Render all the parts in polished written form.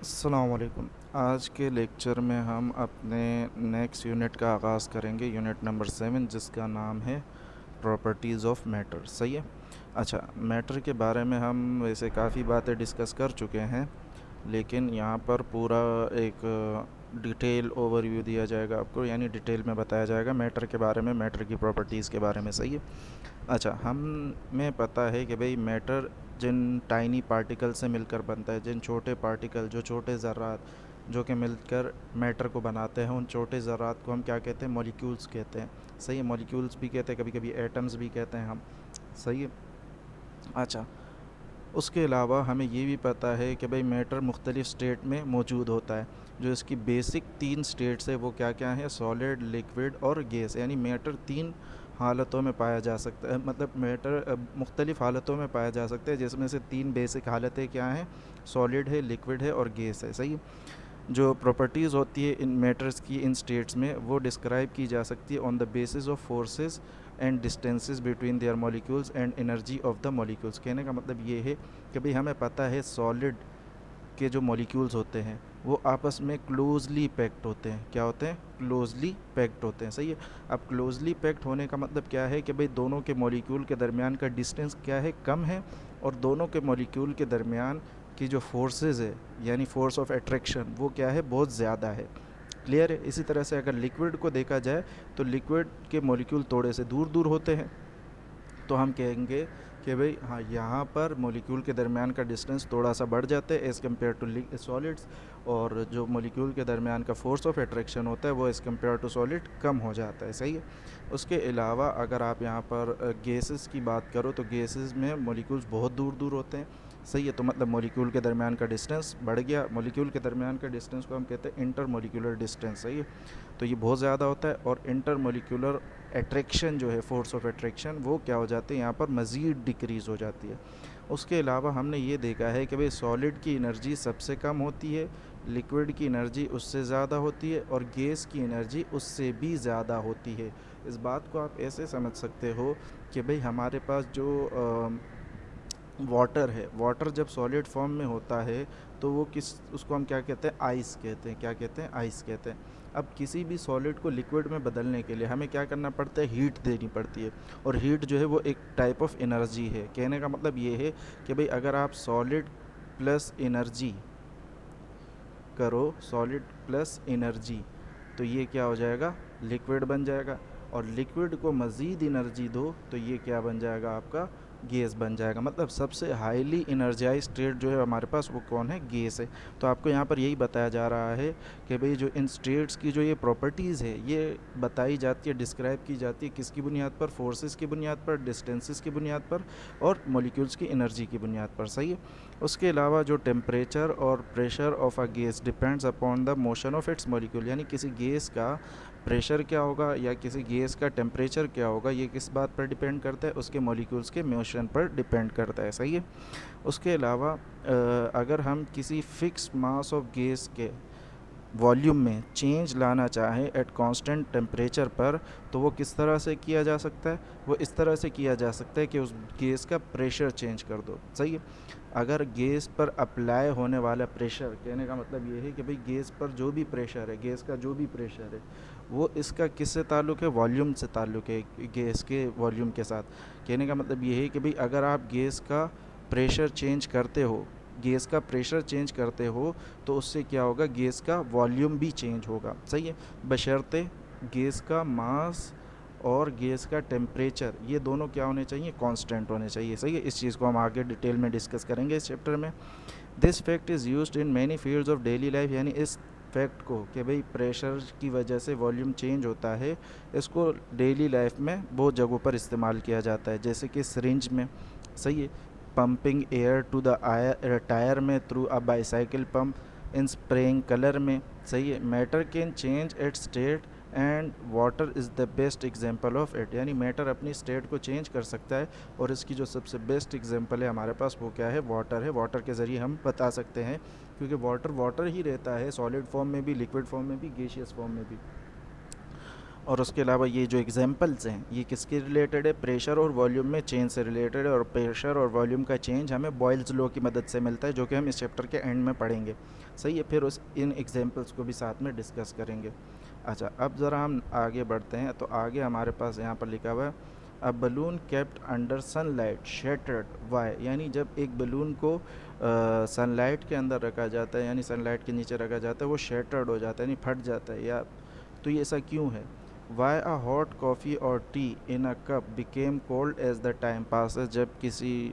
अस्सलाम वालेकुम। आज के लेक्चर में हम अपने नेक्स्ट यूनिट का आगाज़ करेंगे, यूनिट नंबर 7, जिसका नाम है प्रॉपर्टीज़ ऑफ मैटर। सही है। अच्छा, मैटर के बारे में हम वैसे काफ़ी बातें डिस्कस कर चुके हैं, लेकिन यहाँ पर पूरा एक डिटेल ओवरव्यू दिया जाएगा आपको, यानी डिटेल में बताया जाएगा मैटर के बारे में, मैटर की प्रॉपर्टीज़ के बारे में। सही है। अच्छा, हमें पता है कि भाई मैटर जिन टाइनी पार्टिकल से मिलकर बनता है, जिन छोटे पार्टिकल, जो छोटे ज़रात जो कि मिलकर मैटर को बनाते हैं, उन छोटे ज़रात को हम क्या कहते हैं? मॉलिक्यूल्स कहते हैं। सही है। मॉलिक्यूल्स भी कहते हैं, कभी कभी एटम्स भी कहते हैं हम। सही है। अच्छा, उसके अलावा हमें ये भी पता है कि भाई मैटर मुख्तलिफ़ स्टेट में मौजूद होता है। जो इसकी बेसिक 3 स्टेट्स है वो क्या क्या है? सॉलिड, लिक्विड और गैस। यानी मैटर 3 हालतों में पाया जा सकता है, मतलब मैटर मुख्तलिफ़ हालतों में पाया जा सकता है, जिसमें से 3 बेसिक हालतें क्या हैं? सॉलिड है, लिक्विड है और गैस है। सही है। जो प्रॉपर्टीज़ होती है इन मैटर्स की इन स्टेट्स में, वो डिस्क्राइब की जा सकती है on the basis of forces and distances between their molecules and energy of the molecules. कहने का मतलब ये है कि भाई हमें पता है सॉलिड के जो मॉलिक्यूल्स होते हैं वो आपस में क्लोजली पैक्ड होते हैं। क्या होते हैं? क्लोजली पैक्ड होते हैं। सही है। अब क्लोजली पैक्ड होने का मतलब क्या है कि भाई दोनों के मॉलिक्यूल के दरमियान का डिस्टेंस क्या है? कम है। और दोनों के मॉलिक्यूल के दरमियान की जो फोर्सेस है, यानी फोर्स ऑफ अट्रैक्शन, वो क्या है? बहुत ज़्यादा है। क्लियर है। इसी तरह से अगर लिक्विड को देखा जाए तो लिक्विड के मॉलिक्यूल थोड़े से दूर दूर होते हैं, तो हम कहेंगे कि भाई हाँ, यहाँ पर मॉलिक्यूल के दरमियान का डिस्टेंस थोड़ा सा बढ़ जाता है एज़ कम्पेयर टू सॉलिड्स, और जो मॉलिक्यूल के दरमियान का फोर्स ऑफ अट्रैक्शन होता है वो एज़ कम्पेयर टू सॉलिड कम हो जाता है। सही है। उसके अलावा अगर आप यहाँ पर गैसेस की बात करो तो गैसेस में मॉलिक्यूल्स बहुत दूर दूर होते हैं। सही है। तो मतलब मॉलिक्यूल के दरमियान का डिस्टेंस बढ़ गया। मॉलिक्यूल के दरमियान का डिस्टेंस को हम कहते हैं इंटर मॉलिक्यूलर डिस्टेंस। सही है। तो ये बहुत ज़्यादा होता है, और इंटर मॉलिक्यूलर एट्रैक्शन जो है, फोर्स ऑफ एट्रैक्शन, वो क्या हो जाती है? यहाँ पर मज़ीद डिक्रीज़ हो जाती है। उसके अलावा हमने ये देखा है कि भाई सॉलिड की एनर्जी सबसे कम होती है, लिक्विड की एनर्जी उससे ज़्यादा होती है, और गैस की एनर्जी उससे भी ज़्यादा होती है। इस बात को आप ऐसे समझ सकते हो कि भाई हमारे पास जो वाटर है, वाटर जब सॉलिड फॉर्म में होता है तो वो उसको हम क्या कहते हैं? आइस कहते हैं। क्या कहते हैं? आइस कहते हैं। अब किसी भी सॉलिड को लिक्विड में बदलने के लिए हमें क्या करना पड़ता है? हीट देनी पड़ती है। और हीट जो है वो एक टाइप ऑफ एनर्जी है। कहने का मतलब ये है कि भाई अगर आप सॉलिड प्लस एनर्जी करो, सॉलिड प्लस एनर्जी, तो ये क्या हो जाएगा? लिक्विड बन जाएगा। और लिक्विड को मज़ीद एनर्जी दो तो ये क्या बन जाएगा? आपका गैस बन जाएगा। मतलब सबसे हाईली एनर्जाइज स्टेट जो है हमारे पास वो कौन है? गैस है। तो आपको यहाँ पर यही बताया जा रहा है कि भाई जो इन स्टेट्स की जो ये प्रॉपर्टीज़ है ये बताई जाती है, डिस्क्राइब की जाती है किसकी बुनियाद पर? फोर्सेस की बुनियाद पर, डिस्टेंसेस की बुनियाद पर, और मॉलिक्यूल्स की एनर्जी की बुनियाद पर। सही है। उसके अलावा जो टेम्परेचर और pressure of a gas depends upon the motion of its molecule, यानी किसी गैस का प्रेशर क्या होगा या किसी गैस का टेम्परेचर क्या होगा, ये किस बात पर डिपेंड करता है? उसके मॉलिक्यूल्स के मोशन पर डिपेंड करता है। सही है। उसके अलावा अगर हम किसी फिक्स मास ऑफ गैस के वॉल्यूम में चेंज लाना चाहें एट कांस्टेंट टेम्परेचर पर, तो वो किस तरह से किया जा सकता है? वो इस तरह से किया जा सकता है कि उस गैस का प्रेशर चेंज कर दो। सही है। अगर गैस पर अप्लाई होने वाला प्रेशर, कहने का मतलब ये है कि भाई गैस पर जो भी प्रेशर है, गैस का जो भी प्रेशर है, वो इसका किससे ताल्लुक़ है? वॉल्यूम से ताल्लुक़ है, गैस के वॉल्यूम के साथ। कहने का मतलब ये है कि भाई अगर आप गैस का प्रेशर चेंज करते हो, गैस का प्रेशर चेंज करते हो, तो उससे क्या होगा? गैस का वॉल्यूम भी चेंज होगा। सही है। बशर्ते गैस का मास और गैस का टेम्परेचर ये दोनों क्या होने चाहिए? कांस्टेंट होने चाहिए। सही है। इस चीज़ को हम आगे डिटेल में डिस्कस करेंगे इस चैप्टर में। This fact is used in many fields of daily life, यानी इस फैक्ट को कि भाई प्रेशर की वजह से वॉल्यूम चेंज होता है, इसको डेली लाइफ में बहुत जगहों पर इस्तेमाल किया जाता है, जैसे कि सिरिंज में। सही है। Pumping air to the tyre में through a bicycle pump, in spraying colour में। सही है। Matter can change its state and water is the best example of it, यानी मैटर अपनी स्टेट को चेंज कर सकता है, और इसकी जो सबसे बेस्ट एग्जांपल है हमारे पास वो क्या है? वाटर है। वाटर के ज़रिए हम बता सकते हैं, क्योंकि वाटर वाटर ही रहता है, सॉलिड फॉर्म में भी, लिक्विड फॉर्म में भी, गैसियस फॉर्म में भी। और उसके अलावा ये जो एग्जांपल्स हैं ये किसके रिलेटेड है, प्रेशर और वॉल्यूम में चेंज से रिलेटेड है, और प्रेशर और वॉल्यूम का चेंज हमें बॉयल्स लॉ की मदद से मिलता है, जो कि हम इस चैप्टर के एंड में पढ़ेंगे। सही है, फिर उस इन एग्जांपल्स को भी साथ में डिस्कस करेंगे। अच्छा, अब ज़रा हम आगे बढ़ते हैं। तो आगे हमारे पास यहाँ पर लिखा हुआ है a balloon kept under sunlight shattered why, यानी जब एक बलून को सनलाइट के अंदर रखा जाता है, यानी सनलाइट के नीचे रखा जाता है, वो शेटर्ड हो जाता है, यानी फट जाता है। या तो ये ऐसा क्यों है? वाई अ हॉट कॉफ़ी और tea in a cup became cold as the time passes, जब किसी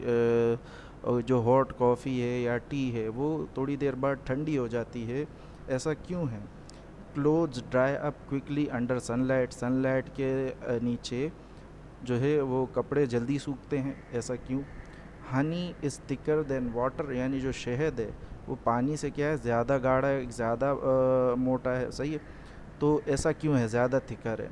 जो हॉट कॉफ़ी है या टी है वो थोड़ी देर बाद ठंडी हो जाती है, ऐसा क्यों है? Clothes dry up quickly under sunlight, sunlight के नीचे जो है वो कपड़े जल्दी सूखते हैं, ऐसा क्यों? Honey is thicker than water, यानी जो शहद है वो पानी से क्या है, ज़्यादा गाढ़ा है, ज़्यादा मोटा है। सही है, तो ऐसा क्यों है, ज़्यादा थिकर है?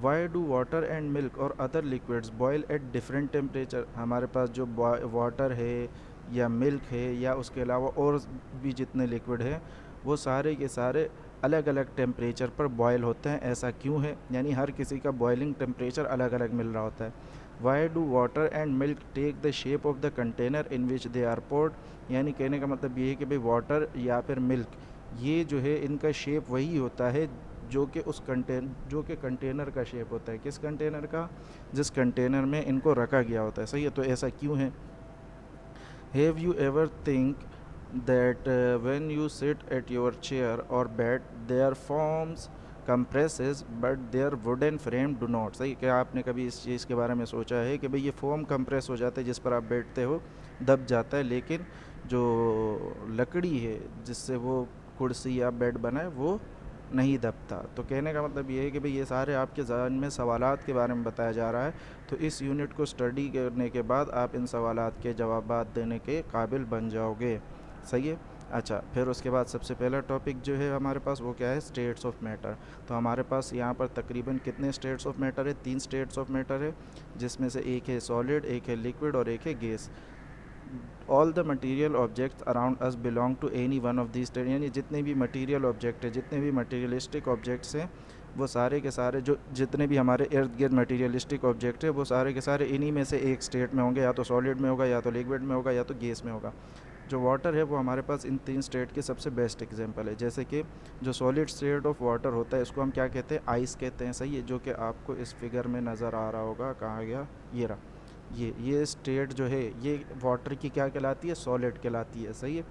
Why do water and milk और other liquids boil at different temperature, हमारे पास जो वाटर है या मिल्क है या उसके अलावा और भी जितने लिक्विड हैं वो सारे के सारे अलग अलग टेम्परेचर पर बॉयल होते हैं, ऐसा क्यों है? यानी हर किसी का बॉयलिंग टेम्परेचर अलग अलग मिल रहा होता है। Why do water and milk take the shape of the container in which they are poured, यानी कहने का मतलब ये है कि भाई वाटर या फिर मिल्क ये जो है इनका शेप वही होता है जो कि कंटेनर का शेप होता है, किस कंटेनर का, जिस कंटेनर में इनको रखा गया होता है। सही है, तो ऐसा क्यों है? Have you ever think that when you sit at your chair और bed their forms compresses but their wooden frame do not, सही, क्या आपने कभी इस चीज़ के बारे में सोचा है कि भाई ये फॉर्म कंप्रेस हो जाता है जिस पर आप बैठते हो, दब जाता है, लेकिन जो लकड़ी है जिससे वो कुर्सी या बेड बना है वो नहीं दबता? तो कहने का मतलब ये है कि भाई ये सारे आपके ज़हन में सवालात के बारे में बताया जा रहा है, तो इस यूनिट को स्टडी करने के बाद आप इन सवालात के जवाबात देने के काबिल बन जाओगे। सही है। अच्छा, फिर उसके बाद सबसे पहला टॉपिक जो है हमारे पास वो क्या है, स्टेट्स ऑफ मैटर। तो हमारे पास यहाँ पर तकरीबन कितने स्टेट्स ऑफ मैटर है, 3 स्टेट्स ऑफ मैटर है, जिसमें से एक है सॉलिड, एक है लिक्विड और एक है gas. All the material objects around us belong to any one of this state, यानी जितने भी मटीरियल ऑब्जेक्ट है, जितने भी मटीरियलिस्टिक ऑब्जेक्ट्स हैं, वो सारे के सारे जो जितने भी हमारे इर्द गिर्द मटीरियलिस्टिक ऑब्जेक्ट है वो सारे के सारे इन्हीं में से एक स्टेट में होंगे, या तो सॉलिड में होगा, या तो लिक्विड में होगा, या तो गैस में होगा। जो वाटर है वो हमारे पास इन 3 स्टेट के सबसे बेस्ट एग्जांपल है। जैसे कि जो सॉलिड स्टेट ऑफ वाटर होता है इसको हम क्या कहते हैं, आइस कहते हैं। सही है, जो कि आपको इस फिगर में नज़र आ रहा होगा, कहाँ गया, ये रहा, ये स्टेट जो है ये वाटर की क्या कहलाती है, सॉलिड कहलाती है। सही है।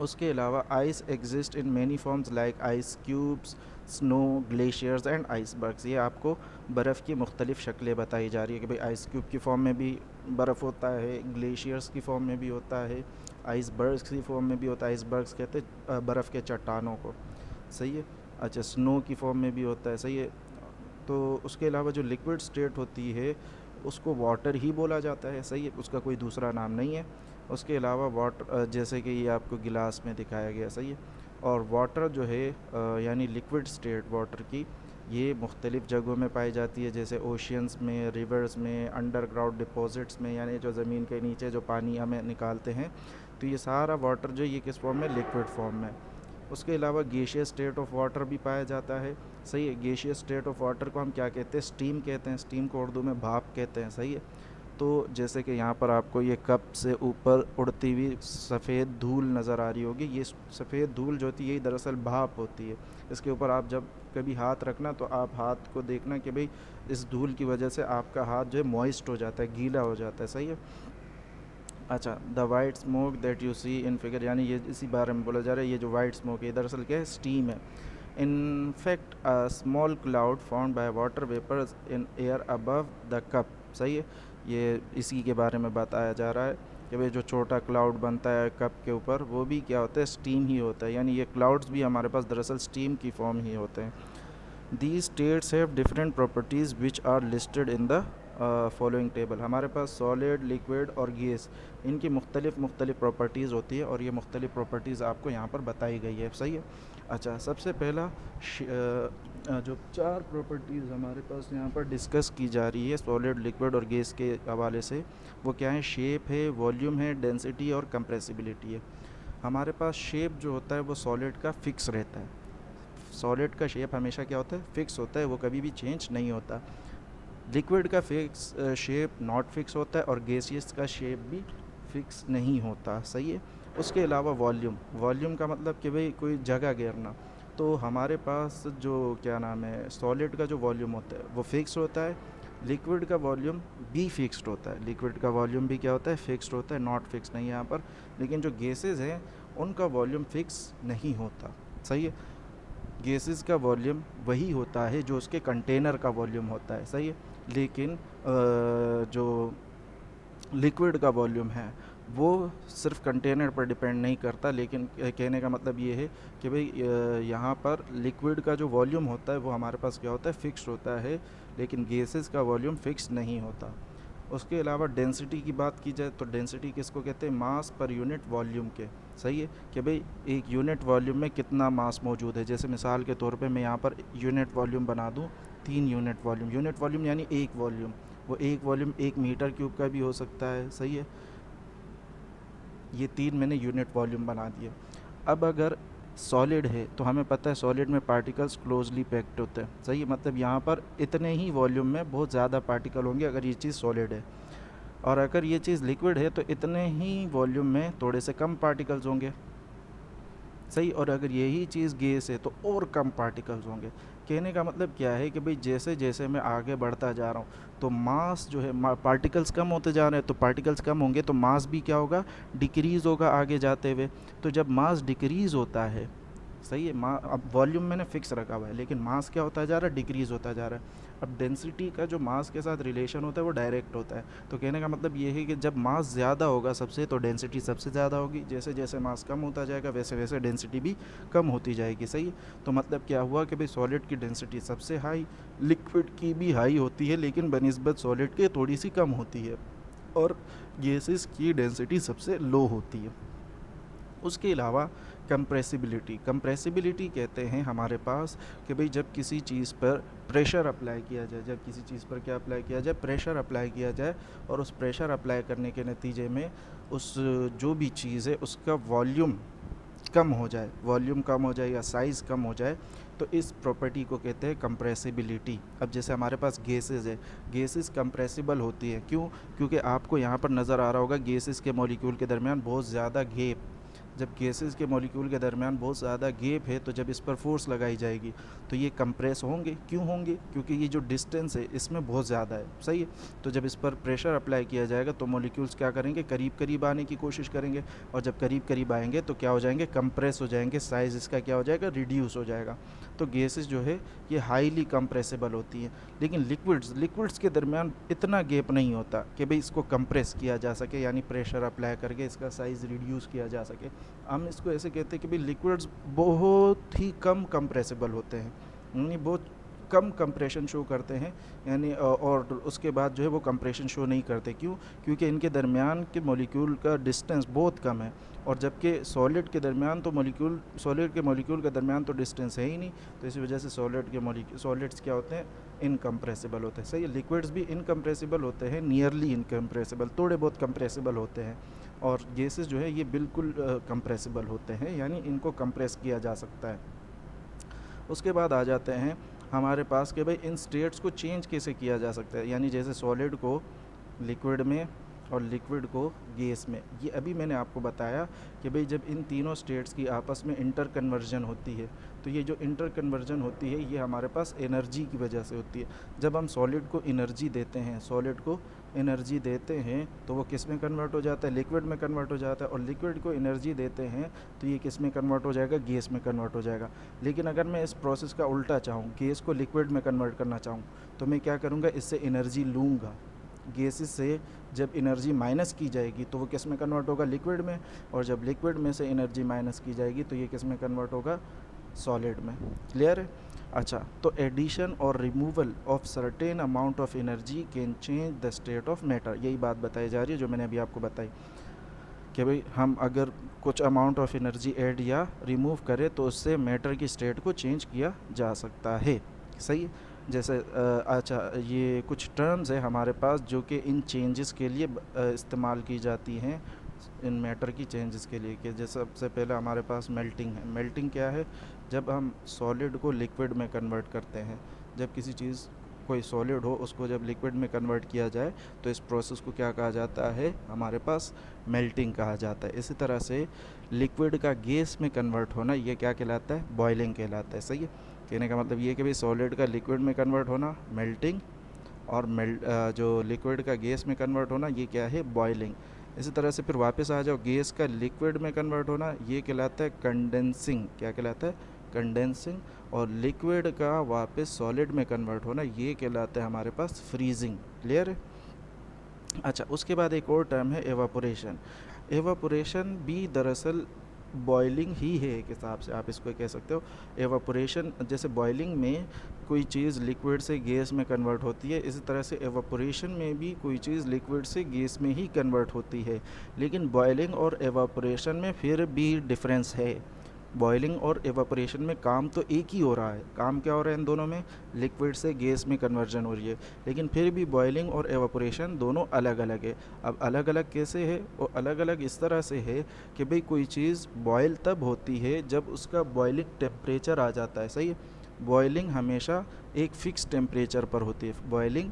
उसके अलावा ice exist in many forms like ice cubes, snow, glaciers and icebergs. ये आपको बर्फ़ की मुख्तलिफ़ शक्लें बताई जा रही है कि भाई आइस क्यूब की फॉर्म में भी बर्फ़ होता है, ग्लेशियर्स की फॉर्म में भी होता है, आइसबर्ग्स की फॉर्म में भी होता है। आइसबर्ग्स कहते हैं बर्फ़ के चट्टानों को। सही है। अच्छा, स्नो की फॉर्म में भी होता है। सही है। तो उसके अलावा जो लिक्विड स्टेट होती है उसको वाटर ही बोला जाता है। सही है, उसका कोई दूसरा नाम नहीं है। उसके अलावा वाटर जैसे कि ये आपको गिलास में दिखाया गया। सही है। और वाटर जो है यानी लिक्विड स्टेट वाटर की, ये मुख्तलिफ़ जगहों में पाई जाती है, जैसे ओशियंस में, रिवर्स में, अंडरग्राउंड डिपॉजिट्स में, यानी जो ज़मीन के नीचे जो पानी हमें निकालते हैं, तो ये सारा वाटर जो ये किस फॉर्म में, लिक्विड फॉर्म में। उसके अलावा गैसियस स्टेट ऑफ वाटर भी पाया जाता है। सही है। गैसियस स्टेट ऑफ वाटर को हम क्या कहते हैं, स्टीम कहते हैं। स्टीम को उर्दू में भाप कहते हैं। सही है। तो जैसे कि यहाँ पर आपको ये कप से ऊपर उड़ती हुई सफ़ेद धूल नज़र आ रही होगी, ये सफ़ेद धूल जो होती है यही दरअसल भाप होती है। इसके ऊपर आप जब कभी हाथ रखना तो आप हाथ को देखना कि भाई इस धूल की वजह से आपका हाथ जो है मॉइस्ट हो जाता है, गीला हो जाता है। सही है। अच्छा, the white smoke that you see in figure, यानी ये इसी बारे में बोला जा रहा है, ये जो वाइट स्मोक है दरअसल क्या है, स्टीम है। In fact a small cloud found by water vapours in air above the cup. सही है। ये इसी के बारे में बताया जा रहा है कि भाई जो छोटा क्लाउड बनता है कप के ऊपर वो भी क्या होता है, स्टीम ही होता है, यानी ये क्लाउड्स भी हमारे पास दरअसल स्टीम की फॉर्म ही होते हैं। These states have different properties which are listed in the following table. हमारे पास सॉलिड, लिक्विड और गैस, इनकी मुख्तलिफ़ प्रॉपर्टीज़ होती है और ये मुख्तलिफ़ प्रॉपर्टीज़ आपको यहाँ पर बताई गई है। सही है। अच्छा, सबसे पहला जो 4 प्रॉपर्टीज़ हमारे पास यहाँ पर डिस्कस की जा रही है सॉलिड, लिक्विड और गैस के हवाले से, वो क्या है, शेप है, वॉल्यूम है, डेंसिटी और कंप्रेसिबिलिटी है। हमारे पास शेप जो होता है वो सॉलिड का फिक्स रहता है। सॉलिड का शेप हमेशा क्या होता है, फिक्स होता है, वो कभी भी चेंज नहीं होता। लिक्विड का फिक्स शेप नॉट फिक्स होता है और गैसियस का शेप भी फिक्स नहीं होता, सही है। उसके अलावा वॉल्यूम, वॉल्यूम का मतलब कि भाई कोई जगह घेरना। तो हमारे पास जो क्या नाम है, सॉलिड का जो वॉल्यूम होता है वो फिक्स होता है, लिक्विड का वॉल्यूम भी फिक्स्ड होता है। लिक्विड का वॉल्यूम भी क्या होता है, फिक्स्ड होता है, नॉट फिक्स नहीं यहाँ पर। लेकिन जो गैसेज हैं उनका वॉल्यूम फिक्स नहीं होता, सही है। गैसेस का वॉल्यूम वही होता है जो उसके कंटेनर का वॉल्यूम होता है, सही है। लेकिन जो लिक्विड का वॉल्यूम है वो सिर्फ कंटेनर पर डिपेंड नहीं करता। लेकिन कहने का मतलब ये है कि भाई यहाँ पर लिक्विड का जो वॉल्यूम होता है वो हमारे पास क्या होता है, फिक्स्ड होता है, लेकिन गैसेस का वॉल्यूम फिक्स नहीं होता। उसके अलावा डेंसिटी की बात की जाए तो डेंसिटी किसको कहते हैं, मास पर यूनिट वॉल्यूम के, सही है। कि भाई एक यूनिट वॉल्यूम में कितना मास मौजूद है। जैसे मिसाल के तौर पे मैं यहाँ पर यूनिट वॉल्यूम बना दूँ 3 यूनिट वॉल्यूम। यूनिट वॉल्यूम यानी एक वॉल्यूम, वो एक वॉल्यूम 1 मीटर क्यूब का भी हो सकता है, सही है। ये 3 मैंने यूनिट वॉल्यूम बना दिया। अब अगर सॉलिड है तो हमें पता है सॉलिड में पार्टिकल्स क्लोजली पैक्ड होते हैं, सही है। मतलब यहाँ पर इतने ही वॉल्यूम में बहुत ज़्यादा पार्टिकल होंगे अगर ये चीज़ सॉलिड है, और अगर ये चीज़ लिक्विड है तो इतने ही वॉल्यूम में थोड़े से कम पार्टिकल्स होंगे, सही। और अगर यही चीज़ गैस है तो और कम पार्टिकल्स होंगे। कहने का मतलब क्या है कि भाई जैसे जैसे मैं आगे बढ़ता जा रहा हूँ तो मास जो है, पार्टिकल्स कम होते जा रहे हैं, तो पार्टिकल्स कम होंगे तो मास भी क्या होगा, डिक्रीज़ होगा आगे जाते हुए। तो जब मास डिक्रीज़ होता है, सही है, अब वॉल्यूम मैंने फिक्स रखा हुआ है लेकिन मास क्या होता जा रहा है, डिक्रीज़ होता जा रहा है। अब डेंसिटी का जो मास के साथ रिलेशन होता है वो डायरेक्ट होता है। तो कहने का मतलब ये है कि जब मास ज़्यादा होगा सबसे तो डेंसिटी सबसे ज़्यादा होगी, जैसे जैसे मास कम होता जाएगा वैसे वैसे डेंसिटी भी कम होती जाएगी, सही है। तो मतलब क्या हुआ कि भाई सॉलिड की डेंसिटी सबसे हाई, लिक्विड की भी हाई होती है लेकिन बनिस्बत सॉलिड के थोड़ी सी कम होती है, और गैसेस की डेंसिटी सबसे लो होती है। उसके अलावा कंप्रेसिबिलिटी, कंप्रेसिबिलिटी कहते हैं हमारे पास कि भाई जब किसी चीज़ पर प्रेशर अप्लाई किया जाए, जब किसी चीज़ पर क्या अप्लाई किया जाए, प्रेशर अप्लाई किया जाए, और उस प्रेशर अप्लाई करने के नतीजे में उस जो भी चीज़ है उसका वॉल्यूम कम हो जाए, वॉल्यूम कम हो जाए या साइज़ कम हो जाए, तो इस प्रॉपर्टी को कहते हैं कंप्रेसिबिलिटी। अब जैसे हमारे पास गैसेस है, गैसेस कंप्रेसिबल होती है, क्यों? क्योंकि आपको यहाँ पर नज़र आ रहा होगा गैसेस के मॉलिक्यूल के दरमियान बहुत ज़्यादा गैप। जब गैसेस के मॉलिक्यूल के दरमियान बहुत ज़्यादा गैप है तो जब इस पर फोर्स लगाई जाएगी तो ये कंप्रेस होंगे। क्यों होंगे? क्योंकि ये जो डिस्टेंस है इसमें बहुत ज़्यादा है, सही है। तो जब इस पर प्रेशर अप्लाई किया जाएगा तो मॉलिक्यूल्स क्या करेंगे, करीब करीब आने की कोशिश करेंगे, और जब करीब करीब आएंगे तो क्या हो जाएंगे, कंप्रेस हो जाएंगे, साइज़ इसका क्या हो जाएगा, रिड्यूस हो जाएगा। तो गैसेस जो है ये हाईली कंप्रेसिबल होती हैं। लेकिन लिक्विड्स के दरमियान इतना गैप नहीं होता कि भाई इसको कंप्रेस किया जा सके, यानी प्रेशर अप्लाई करके इसका साइज़ रिड्यूस किया जा सके। हम इसको ऐसे कहते हैं कि भाई लिक्विड्स बहुत ही कम कंप्रेसिबल होते हैं, यानी बहुत कम कंप्रेशन शो करते हैं, यानी और उसके बाद जो है वो कंप्रेशन शो नहीं करते। क्यों? क्योंकि इनके दरमियान के मॉलिक्यूल का डिस्टेंस बहुत कम है, और जबकि सॉलिड के दरमियान तो सॉलिड के मॉलिक्यूल के दरमियान तो डिस्टेंस है ही नहीं, तो इसी वजह से सॉलिड्स क्या होते हैं, इनकम्प्रेसिबल होते हैं, सही है। लिक्विड्स भी इनकम्प्रेसिबल होते हैं, नियरली इनकम्प्रेसिबल, थोड़े बहुत कंप्रेसिबल होते हैं, और गैसेस जो है ये बिल्कुल कंप्रेसिबल होते हैं, यानी इनको कंप्रेस किया जा सकता है। उसके बाद आ जाते हैं हमारे पास कि भाई इन स्टेट्स को चेंज कैसे किया जा सकता है, यानी जैसे सॉलिड को लिक्विड में और लिक्विड को गैस में। ये अभी मैंने आपको बताया कि भाई जब इन तीनों स्टेट्स की आपस में इंटर कन्वर्जन होती है, तो ये जो इंटर कन्वर्जन होती है ये हमारे पास एनर्जी की वजह से होती है। जब हम सॉलिड को एनर्जी देते हैं तो वो किस में कन्वर्ट हो जाता है, लिक्विड में कन्वर्ट हो जाता है, और लिक्विड को एनर्जी देते हैं तो ये किस में कन्वर्ट हो जाएगा, गैस में कन्वर्ट हो जाएगा। लेकिन अगर मैं इस प्रोसेस का उल्टा चाहूँ, गैस को लिक्विड में कन्वर्ट करना चाहूँ, तो मैं क्या करूँगा, इससे एनर्जी लूँगा। गैसेस से जब एनर्जी माइनस की जाएगी तो वो किस में कन्वर्ट होगा, लिक्विड में, और जब लिक्विड में से एनर्जी माइनस की जाएगी तो ये किस में कन्वर्ट होगा, सॉलिड में। क्लियर है? अच्छा, तो एडिशन और removal of certain amount of energy can change the state of matter. यही बात बताई जा रही है जो मैंने अभी आपको बताई कि भाई हम अगर कुछ अमाउंट ऑफ एनर्जी ऐड या रिमूव करें तो उससे मैटर की स्टेट को चेंज किया जा सकता है, सही। जैसे अच्छा, ये कुछ टर्म्स है हमारे पास जो कि इन चेंजेस के लिए इस्तेमाल की जाती हैं, इन मैटर की चेंजेस के लिए, कि जैसे सबसे पहले हमारे पास मेल्टिंग है। मेल्टिंग क्या है? जब हम सॉलिड को लिक्विड में कन्वर्ट करते हैं। जब किसी चीज़, कोई सॉलिड हो, उसको जब लिक्विड में कन्वर्ट किया जाए तो इस प्रोसेस को क्या कहा जाता है? हमारे पास मेल्टिंग कहा जाता है। इसी तरह से लिक्विड का गैस में कन्वर्ट होना, ये क्या कहलाता है? बॉइलिंग कहलाता है। सही है। कहने का मतलब ये कि भाई सॉलिड का लिक्विड में कन्वर्ट होना मेल्टिंग, और जो लिक्विड का गैस में कन्वर्ट होना ये क्या है? बॉइलिंग। इसी तरह से फिर वापस आ जाओ, गैस का लिक्विड में कन्वर्ट होना ये कहलाता है कंडेंसिंग। क्या कहलाता है? कंडेंसिंग। और लिक्विड का वापस सॉलिड में कन्वर्ट होना ये कहलाता है हमारे पास फ्रीजिंग। क्लियर है? अच्छा, उसके बाद एक और टर्म है एवापोरेशन। एवापोरेशन भी दरअसल बॉइलिंग ही है, एक हिसाब से आप इसको कह सकते हो। एवापोरेशन, जैसे बॉइलिंग में कोई चीज़ लिक्विड से गैस में कन्वर्ट होती है, इसी तरह से एवापोरेशन में भी कोई चीज़ लिक्विड से गैस में ही कन्वर्ट होती है। लेकिन बॉइलिंग और एवापोरेशन में फिर भी डिफरेंस है। बॉइलिंग और एवापोरेशन में काम तो एक ही हो रहा है। काम क्या हो रहा है इन दोनों में? लिक्विड से गैस में कन्वर्जन हो रही है। लेकिन फिर भी बॉइलिंग और एवापोरेशन दोनों अलग अलग है। अब अलग अलग कैसे है? वो अलग अलग इस तरह से है कि भाई कोई चीज़ बॉयल तब होती है जब उसका बॉइलिंग टेम्परेचर आ जाता है। सही है। बॉइलिंग हमेशा एक फ़िक्स टेम्परेचर पर होती है। बॉइलिंग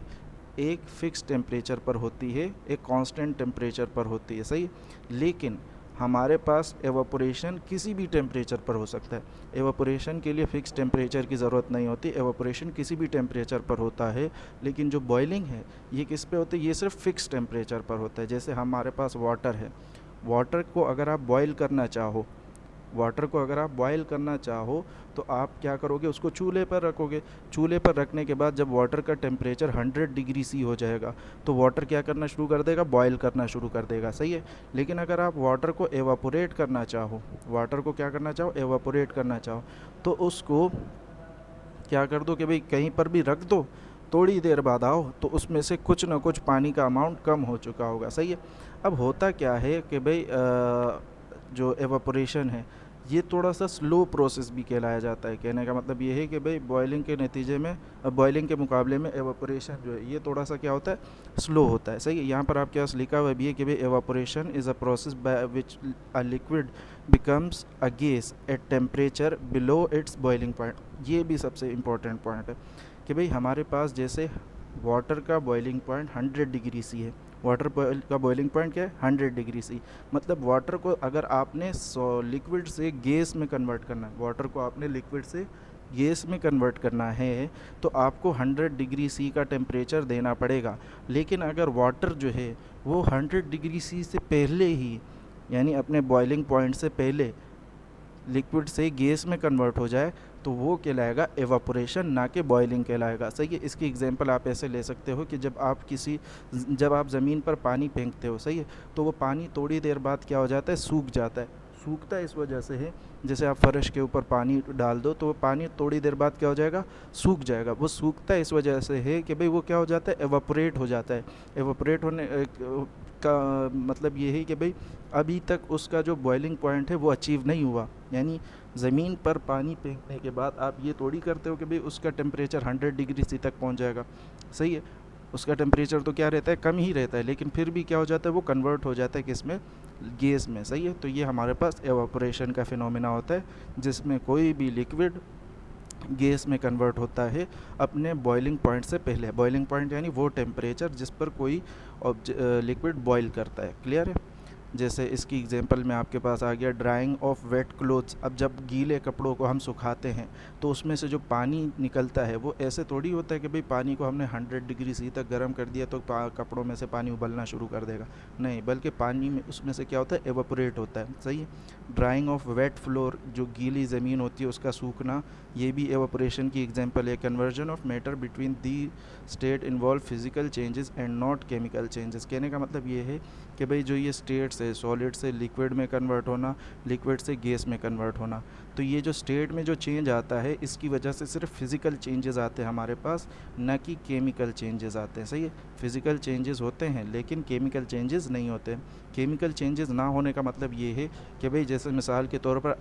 एक फ़िक्स टेम्परेचर पर होती है, एक कांस्टेंट टेम्परेचर पर होती है। सही। लेकिन हमारे पास एवापोरेशन किसी भी टेम्परेचर पर हो सकता है। एवापोरेशन के लिए फ़िक्स टेम्परेचर की ज़रूरत नहीं होती। एवापोरेशन किसी भी टेम्परेचर पर होता है। लेकिन जो बॉइलिंग है ये किस पे होती है? ये सिर्फ फ़िक्स टेम्परेचर पर होता है। जैसे हमारे पास वाटर है, वाटर को अगर आप बॉयल करना चाहो, वाटर को अगर आप बॉयल करना चाहो तो आप क्या करोगे? उसको चूल्हे पर रखोगे। चूल्हे पर रखने के बाद जब वाटर का टेम्परेचर 100 डिग्री सी हो जाएगा तो वाटर क्या करना शुरू कर देगा? बॉयल करना शुरू कर देगा। सही है। लेकिन अगर आप वाटर को एवापोरेट करना चाहो, वाटर को क्या करना चाहो? एवापोरेट करना चाहो, तो उसको क्या कर दो कि भाई कहीं पर भी रख दो, थोड़ी देर बाद आओ तो उसमें से कुछ ना कुछ पानी का अमाउंट कम हो चुका होगा। सही है। अब होता क्या है कि भाई जो एवापोरेशन है ये थोड़ा सा स्लो प्रोसेस भी कहलाया जाता है। कहने का मतलब ये है कि भाई बॉइलिंग के नतीजे में, बॉइलिंग के मुकाबले में एवापोरेशन जो है ये थोड़ा सा क्या होता है? स्लो होता है। सही है। यहाँ पर आपके पास लिखा हुआ भी है कि भाई evaporation is a process by which a liquid becomes a gas at temperature below it's boiling point. ये भी सबसे इम्पोर्टेंट पॉइंट है कि भाई हमारे पास जैसे वाटर का बॉइलिंग पॉइंट 100 डिग्री सी है। वाटर का बॉइलिंग पॉइंट क्या है? 100 डिग्री सी। मतलब वाटर को अगर आपने लिक्विड से गैस में कन्वर्ट करना है, वाटर को आपने लिक्विड से गैस में कन्वर्ट करना है तो आपको 100 डिग्री सी का टेम्परेचर देना पड़ेगा। लेकिन अगर वाटर जो है वो 100 डिग्री सी से पहले ही, यानी अपने बॉइलिंग पॉइंट से पहले लिक्विड से गैस में कन्वर्ट हो जाए तो वो कहलाएगा एवापोरेशन, ना कि बॉइलिंग कहलाएगा। सही है। इसकी एग्जांपल आप ऐसे ले सकते हो कि जब आप ज़मीन पर पानी फेंकते हो, सही है, तो वो पानी थोड़ी देर बाद क्या हो जाता है? सूख जाता है। सूखता है इस वजह से है, जैसे आप फर्श के ऊपर पानी डाल दो तो वो पानी थोड़ी देर बाद क्या हो जाएगा? सूख जाएगा। वो सूखता है इस वजह से है कि भाई वो क्या हो जाता है? एवापोरेट हो जाता है। एवापोरेट होने का मतलब ये है कि भाई अभी तक उसका जो बॉइलिंग पॉइंट है वो अचीव नहीं हुआ। यानी ज़मीन पर पानी फेंकने के बाद आप ये थोड़ी करते हो कि भाई उसका टेम्परेचर 100 डिग्री सी तक पहुंच जाएगा। सही है। उसका टेम्परेचर तो क्या रहता है? कम ही रहता है। लेकिन फिर भी क्या हो जाता है? वो कन्वर्ट हो जाता है किस में? गैस में। सही है। तो ये हमारे पास एवापोरेशन का फिनोमेना होता है जिसमें कोई भी लिक्विड गैस में कन्वर्ट होता है अपने बॉइलिंग पॉइंट से पहले। बॉइलिंग पॉइंट यानी वो टेम्परेचर जिस पर कोई लिक्विड बॉयल करता है। क्लियर है? जैसे इसकी एग्जांपल में आपके पास आ गया ड्राइंग ऑफ वेट क्लोथ्स। अब जब गीले कपड़ों को हम सुखाते हैं तो उसमें से जो पानी निकलता है वो ऐसे थोड़ी होता है कि भाई पानी को हमने 100 डिग्री सी तक गर्म कर दिया तो कपड़ों में से पानी उबलना शुरू कर देगा। नहीं, बल्कि पानी में उसमें से क्या होता है? एवापोरेट होता है। सही है। ड्राइंग ऑफ वेट फ्लोर, जो गीली ज़मीन होती है उसका सूखना, ये भी एवापोरेशन की एग्जांपल है। Conversion of matter between the state involve physical changes and not chemical changes. कहने का मतलब ये है कि भाई जो ये स्टेट्स है, सॉलिड से लिक्विड में कन्वर्ट होना, लिक्विड से गैस में कन्वर्ट होना, तो ये जो स्टेट में जो चेंज आता है इसकी वजह से सिर्फ फिज़िकल चेंजेस आते हैं हमारे पास, न कि केमिकल चेंजेस आते हैं। सही है। फिज़िकल चेंजेस होते हैं लेकिन केमिकल चेंजेस नहीं होते। केमिकल चेंजेस ना होने का मतलब ये है कि भाई जैसे मिसाल के तौर पर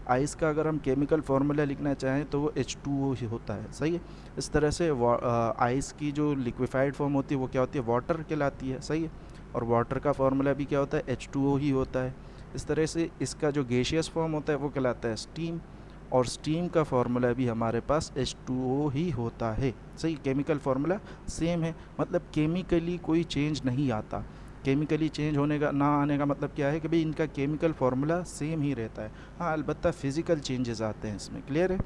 आइस का अगर हम केमिकल फार्मूला लिखना चाहें तो वो H2O ही होता है। सही है। इस तरह से आइस की जो लिक्विफाइड फॉर्म होती है वो क्या होती है? वाटर कहलाती है। सही है। और वाटर का फार्मूला भी क्या होता है, H2O ही होता है। इस तरह से इसका जो गैसियस फॉर्म होता है वो कहलाता है स्टीम, और स्टीम का फार्मूला भी हमारे पास H2O ही होता है। सही, केमिकल फार्मूला सेम है, मतलब केमिकली कोई चेंज नहीं आता। केमिकली चेंज होने का ना आने का मतलब क्या है कि भाई इनका केमिकल फार्मूला सेम ही रहता है। हाँ, अलबत्ता फ़िज़िकल चेंजेस आते हैं इसमें, क्लियर है।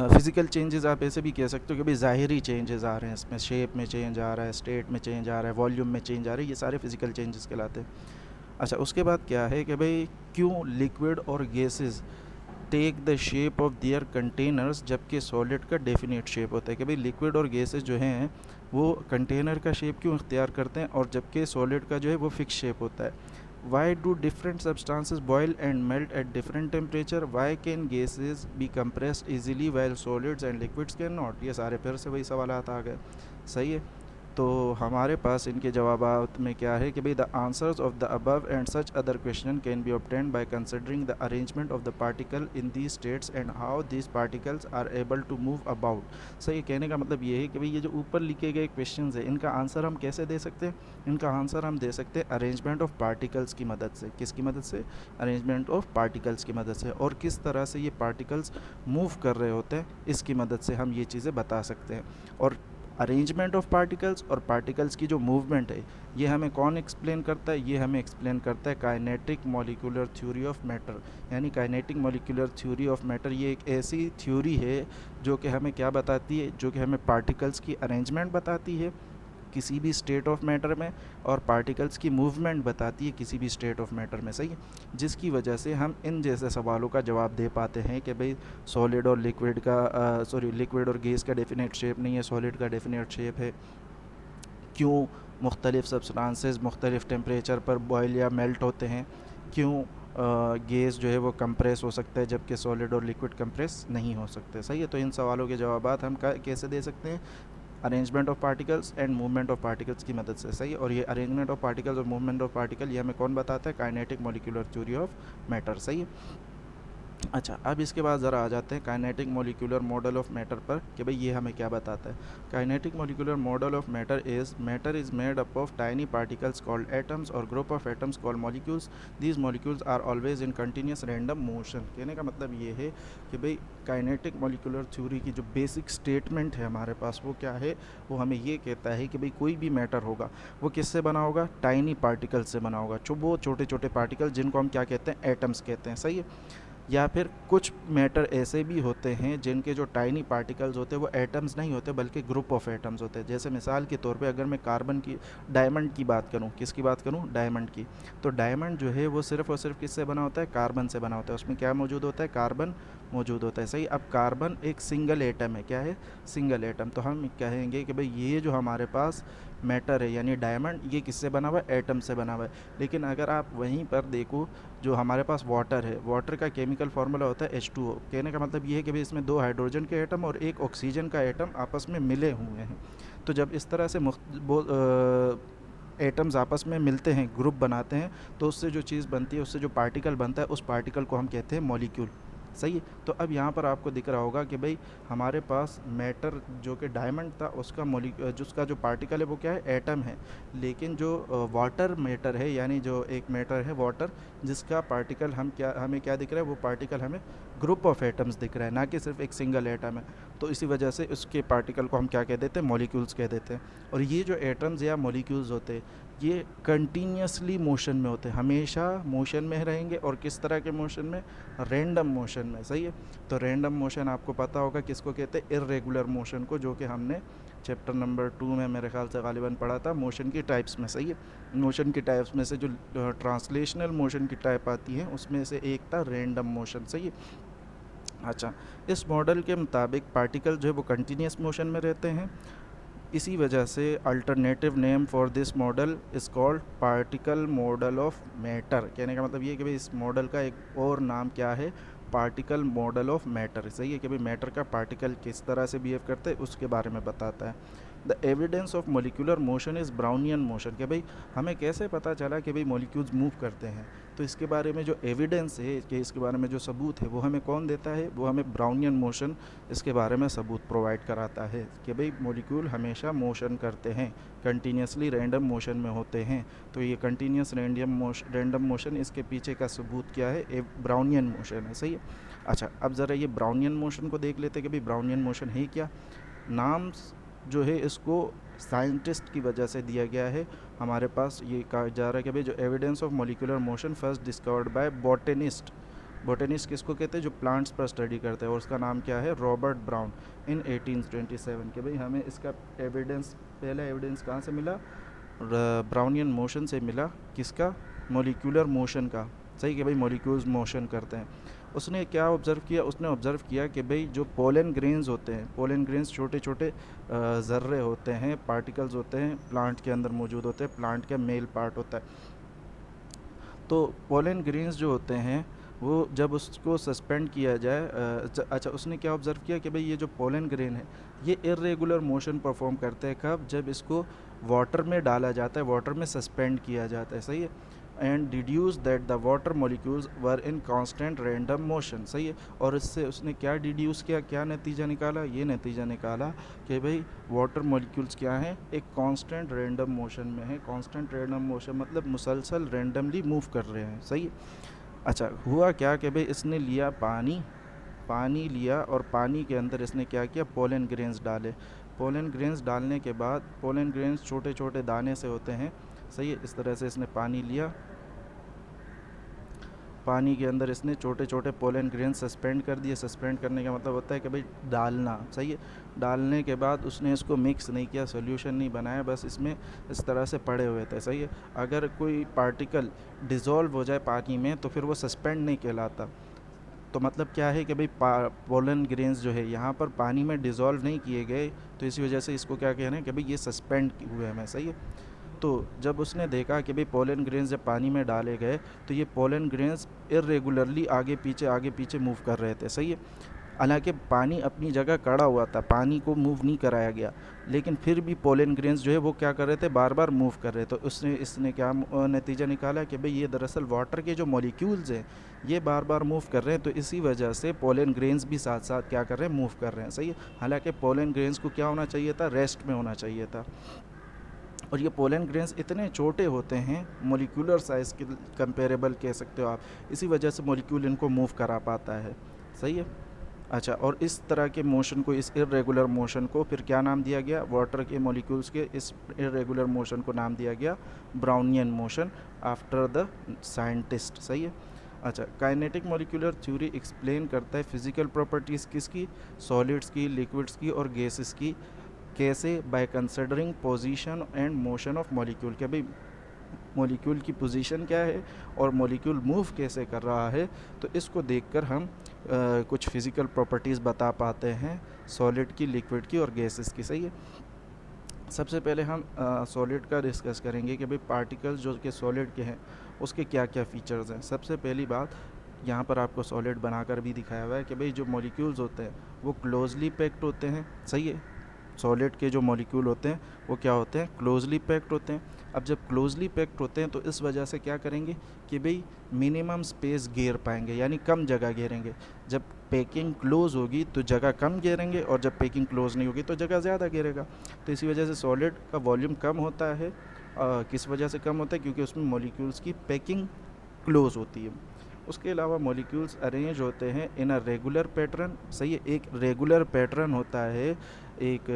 फ़िज़िकल चेंजेस आप ऐसे भी कह सकते हो कि भाई ज़ाहिरी चेंजेस आ रहे हैं इसमें, शेप में चेंज आ रहा है, स्टेट में चेंज आ रहा है, वॉल्यूम में चेंज आ रहा है, ये सारे फ़िज़िकल चेंजेस कहलाते हैं। अच्छा, उसके बाद क्या है कि भाई क्यों लिक्विड और gases take the shape of their containers जबकि सॉलिड का डेफिनेट शेप होता है, कि भाई लिक्विड और गैसेस जो हैं वो कंटेनर का शेप क्यों इख्तियार करते हैं और जबकि सॉलिड का जो है वो फिक्स शेप होता है। Why do different substances boil and melt at different temperature? Why can gases be compressed easily while solids and liquids cannot? ये सारे फिर से वही सवालात आ गए। सही है, तो हमारे पास इनके जवाबात में क्या है कि भाई the answers of the above and such other question can be obtained by considering the arrangement of the particle in these states and how these particles are able to move about. सही, कहने का मतलब ये है कि भाई ये जो ऊपर लिखे गए क्वेश्चन है इनका आंसर हम कैसे दे सकते हैं, इनका आंसर हम दे सकते हैं अरेंजमेंट ऑफ पार्टिकल्स की मदद से। किसकी मदद से, अरेंजमेंट ऑफ पार्टिकल्स की मदद से, और किस तरह से ये पार्टिकल्स मूव कर रहे होते हैं इसकी मदद से हम ये चीज़ें बता सकते हैं। और अरेंजमेंट ऑफ पार्टिकल्स और पार्टिकल्स की जो मूवमेंट है ये हमें कौन एक्सप्लेन करता है, ये हमें एक्सप्लेन करता है kinetic molecular theory of matter. यानी kinetic molecular theory of matter ये एक ऐसी थ्योरी है जो कि हमें क्या बताती है, जो कि हमें पार्टिकल्स की अरेंजमेंट बताती है किसी भी स्टेट ऑफ मैटर में, और पार्टिकल्स की मूवमेंट बताती है किसी भी स्टेट ऑफ मैटर में। सही है, जिसकी वजह से हम इन जैसे सवालों का जवाब दे पाते हैं कि भाई सॉलिड और लिक्विड का लिक्विड और गैस का डेफिनेट शेप नहीं है, सॉलिड का डेफिनेट शेप है। क्यों मुख्तलिफ़ सब्सटेंसेस मुख्तलिफ़ टेम्परेचर पर बॉयल या मेल्ट होते हैं, क्यों गैस जो है वो कंप्रेस हो सकता है जबकि सॉलिड और लिक्विड कंप्रेस नहीं हो सकते। सही है, तो इन सवालों के जवाबात हम कैसे दे सकते हैं, arrangement of particles and movement of particles की मदद से। सही, और ये अरेंजमेंट ऑफ पार्टिकल्स और मूवमेंट ऑफ पार्टिकल ये हमें कौन बताता है, kinetic molecular theory of matter. सही है। अच्छा, अब इसके बाद ज़रा आ जाते हैं kinetic molecular model of matter पर कि भाई ये हमें क्या बताता है। Kinetic molecular model of matter is made up of tiny particles called atoms और group of atoms called molecules. These molecules are always in continuous random motion. कहने का मतलब ये है कि भाई काइनेटिक मॉलिक्यूलर थ्योरी की जो बेसिक स्टेटमेंट है हमारे पास वो क्या है, वो हमें ये कहता है कि भाई कोई भी मैटर होगा वो किससे बना होगा, टाइनी पार्टिकल से बना होगा। वो छोटे छोटे पार्टिकल जिनको हम क्या कहते हैं, एटम्स कहते हैं। सही है, या फिर कुछ मैटर ऐसे भी होते हैं जिनके जो टाइनी पार्टिकल्स होते हैं वो एटम्स नहीं होते बल्कि ग्रुप ऑफ एटम्स होते हैं। जैसे मिसाल के तौर पे अगर मैं डायमंड की बात करूं, किसकी बात करूं, डायमंड की, तो डायमंड जो है वो सिर्फ़ और सिर्फ किससे बना होता है, कार्बन से बना होता है। उसमें क्या मौजूद होता है, कार्बन मौजूद होता है। सही, अब कार्बन एक सिंगल एटम है, क्या है, सिंगल एटम। तो हम कहेंगे कि भाई ये जो हमारे पास मैटर है यानी डायमंड, ये किससे बना हुआ है, एटम से बना हुआ है। लेकिन अगर आप वहीं पर देखो जो हमारे पास वाटर है, वाटर का केमिकल फार्मूला होता है H2O। कहने का मतलब ये है कि भाई इसमें 2 हाइड्रोजन के एटम और 1 ऑक्सीजन का एटम आपस में मिले हुए हैं। तो जब इस तरह से एटम्स आपस में मिलते हैं, ग्रुप बनाते हैं, तो उससे जो चीज़ बनती है, उससे जो पार्टिकल बनता है, उस पार्टिकल को हम कहते हैं मॉलिक्यूल। सही है, तो अब यहाँ पर आपको दिख रहा होगा कि भाई हमारे पास मैटर जो कि डायमंड था उसका जिसका जो पार्टिकल है वो क्या है, एटम है। लेकिन जो वाटर मैटर है यानी जो एक मैटर है वाटर, जिसका पार्टिकल हमें क्या दिख रहा है, वो पार्टिकल हमें ग्रुप ऑफ एटम्स दिख रहा है, ना कि सिर्फ एक सिंगल एटम है। तो इसी वजह से उसके पार्टिकल को हम क्या कह देते हैं, मॉलिक्यूल्स कह देते हैं। और ये जो एटम्स या मॉलिक्यूल्स होते हैं ये कंटिन्यूसली मोशन में होते हैं, हमेशा मोशन में रहेंगे। और किस तरह के मोशन में, रैंडम मोशन में। सही है, तो रैंडम मोशन आपको पता होगा किसको कहते हैं, इर्रेगुलर मोशन को, जो कि हमने चैप्टर नंबर 2 में मेरे ख्याल से गालिबन पढ़ा था, मोशन की टाइप्स में। सही है, मोशन की टाइप्स में से जो ट्रांसलेशनल मोशन की टाइप आती है उसमें से एक था रैंडम मोशन। सही है। अच्छा, इस मॉडल के मुताबिक पार्टिकल जो है वो कंटिन्यूस मोशन में रहते हैं। इसी वजह से alternative name for this model is called particle model of matter. कहने का मतलब ये है कि भाई इस मॉडल का एक और नाम क्या है, पार्टिकल मॉडल ऑफ मैटर। सही है, कि भाई मैटर का पार्टिकल किस तरह से बिहेव करते हैं उसके बारे में बताता है। The evidence of molecular motion is Brownian motion, कि भाई हमें कैसे पता चला कि भाई मॉलिक्यूल्स मूव करते हैं, तो इसके बारे में जो एविडेंस है कि इसके बारे में जो सबूत है वो हमें कौन देता है, वो हमें ब्राउनियन मोशन इसके बारे में सबूत प्रोवाइड कराता है कि भाई मॉलिक्यूल हमेशा मोशन करते हैं, कंटिन्यूसली रैंडम मोशन में होते हैं। तो ये कंटिन्यूस रैंडम मोशन इसके पीछे का सबूत क्या है, एक ब्राउनियन मोशन है। सही है। अच्छा, अब ज़रा ये ब्राउनियन मोशन को देख लेते हैं कि भाई ब्राउनियन मोशन है क्या। नाम जो है इसको साइंटिस्ट की वजह से दिया गया है। हमारे पास ये कहा जा रहा है कि भाई जो evidence of molecular motion first discovered by botanist किसको कहते हैं, जो प्लांट्स पर स्टडी करते हैं, और उसका नाम क्या है, रॉबर्ट ब्राउन इन 1827। कि भाई हमें इसका एविडेंस, पहला एविडेंस कहाँ से मिला, ब्राउनियन मोशन से मिला। किसका, मॉलिक्यूलर मोशन का। सही, कि भाई मॉलिक्यूल्स मोशन करते हैं। उसने क्या ऑब्ज़र्व किया, उसने ऑब्ज़र्व किया कि भाई जो पोलन ग्रेन्स होते हैं, पोलन ग्रेन्स छोटे छोटे ज़र्रे होते हैं, पार्टिकल्स होते हैं, प्लांट के अंदर मौजूद होते हैं, प्लांट का मेल पार्ट होता है। तो पोलन ग्रेन्स जो होते हैं वो जब उसको सस्पेंड किया जाए, अच्छा, उसने क्या ऑब्ज़र्व किया कि भाई ये जो पोलन ग्रेन है ये इरेगुलर मोशन परफॉर्म करते हैं। कब, जब इसको वाटर में डाला जाता है, वाटर में सस्पेंड किया जाता है। सही है। And deduce that the water molecules were in constant random motion. सही है। और इससे उसने क्या डिड्यूस किया, क्या नतीजा निकाला, ये नतीजा निकाला कि भाई वाटर मॉलिक्यूल्स क्या हैं, एक कांस्टेंट रैंडम मोशन में है। कांस्टेंट रैंडम मोशन मतलब मुसलसल रैंडमली मूव कर रहे हैं। सही है। अच्छा, हुआ क्या कि भाई इसने लिया पानी लिया, और पानी के अंदर इसने क्या किया, पोलन ग्रेन्स डाले। पोलन ग्रेन्स डालने के बाद, पोलन ग्रेन्स छोटे छोटे दाने से होते हैं। सही है। इस तरह से इसने पानी लिया, पानी के अंदर इसने छोटे छोटे पोलन ग्रेन सस्पेंड कर दिए। सस्पेंड करने का मतलब होता है कि भाई डालना। सही है। डालने के बाद उसने इसको मिक्स नहीं किया, सॉल्यूशन नहीं बनाया, बस इसमें इस तरह से पड़े हुए थे। सही है। अगर कोई पार्टिकल डिज़ोल्व हो जाए पानी में तो फिर वो सस्पेंड नहीं कहलाता। तो मतलब क्या है कि भाई पोलन ग्रेन्स जो है यहाँ पर पानी में डिज़ोल्व नहीं किए गए, तो इसी वजह से इसको क्या कह रहे हैं कि भाई ये सस्पेंड हुए हैं। सही है। तो जब उसने देखा कि भाई पोलन ग्रेन्स जब पानी में डाले गए तो ये पोलन ग्रेन्स इरेगुलरली आगे पीछे मूव कर रहे थे। सही है। हालांकि पानी अपनी जगह खड़ा हुआ था, पानी को मूव नहीं कराया गया, लेकिन फिर भी पोलन ग्रेन्स जो है वो क्या कर रहे थे, बार बार मूव कर रहे थे। तो इसने क्या नतीजा निकाला कि भाई ये दरअसल वाटर के जो मॉलिक्यूल्स हैं ये बार बार मूव कर रहे हैं, तो इसी वजह से पोलन ग्रेन्स भी साथ साथ क्या कर रहे हैं, मूव कर रहे हैं। सही है। हालांकि पोलन ग्रेन्स को क्या होना चाहिए था, रेस्ट में होना चाहिए था। और ये पोलन ग्रेन्स इतने छोटे होते हैं, मॉलिक्यूलर साइज़ के कंपेरेबल कह सकते हो आप, इसी वजह से मॉलिक्यूल इनको मूव करा पाता है। सही है। अच्छा, और इस तरह के मोशन को, इस इरेगुलर मोशन को फिर क्या नाम दिया गया, वाटर के मॉलिक्यूल्स के इस इरेगुलर मोशन को नाम दिया गया Brownian motion, after the scientist. सही है। अच्छा, काइनेटिक मॉलिक्यूलर थ्योरी एक्सप्लेन करता है फिज़िकल प्रॉपर्टीज़ किसकी, सॉलिड्स की, लिक्विड्स की और गैसेस की। कैसे, by considering position and motion of molecule, के भाई मॉलिक्यूल की पोजीशन क्या है और मॉलिक्यूल मूव कैसे कर रहा है, तो इसको देखकर हम कुछ फिज़िकल प्रॉपर्टीज़ बता पाते हैं सॉलिड की, लिक्विड की और गैसेस की। सही है। सबसे पहले हम सॉलिड का डिस्कस करेंगे कि भाई पार्टिकल्स जो कि सॉलिड के हैं उसके क्या क्या फ़ीचर्स हैं। सबसे पहली बात, यहाँ पर आपको सॉलिड बनाकर भी दिखाया हुआ है कि भाई जो मॉलिक्यूल्स होते हैं वो क्लोजली पैक्ड होते हैं। सही है। सॉलिड के जो मॉलिक्यूल होते हैं वो क्या होते हैं, क्लोजली पैक्ड होते हैं। अब जब क्लोजली पैक्ड होते हैं तो इस वजह से क्या करेंगे कि भाई मिनिमम स्पेस घेर पाएंगे, यानी कम जगह घेरेंगे। जब पैकिंग क्लोज होगी तो जगह कम घेरेंगे, और जब पैकिंग क्लोज नहीं होगी तो जगह ज़्यादा घेरेगा। तो इसी वजह से सॉलिड का वॉल्यूम कम होता है। किस वजह से कम होता है, क्योंकि उसमें मॉलिक्यूल्स की पैकिंग क्लोज होती है। उसके अलावा मॉलिक्यूल्स अरेंज होते हैं इन अ रेगुलर पैटर्न। सही है। एक रेगुलर पैटर्न होता है, एक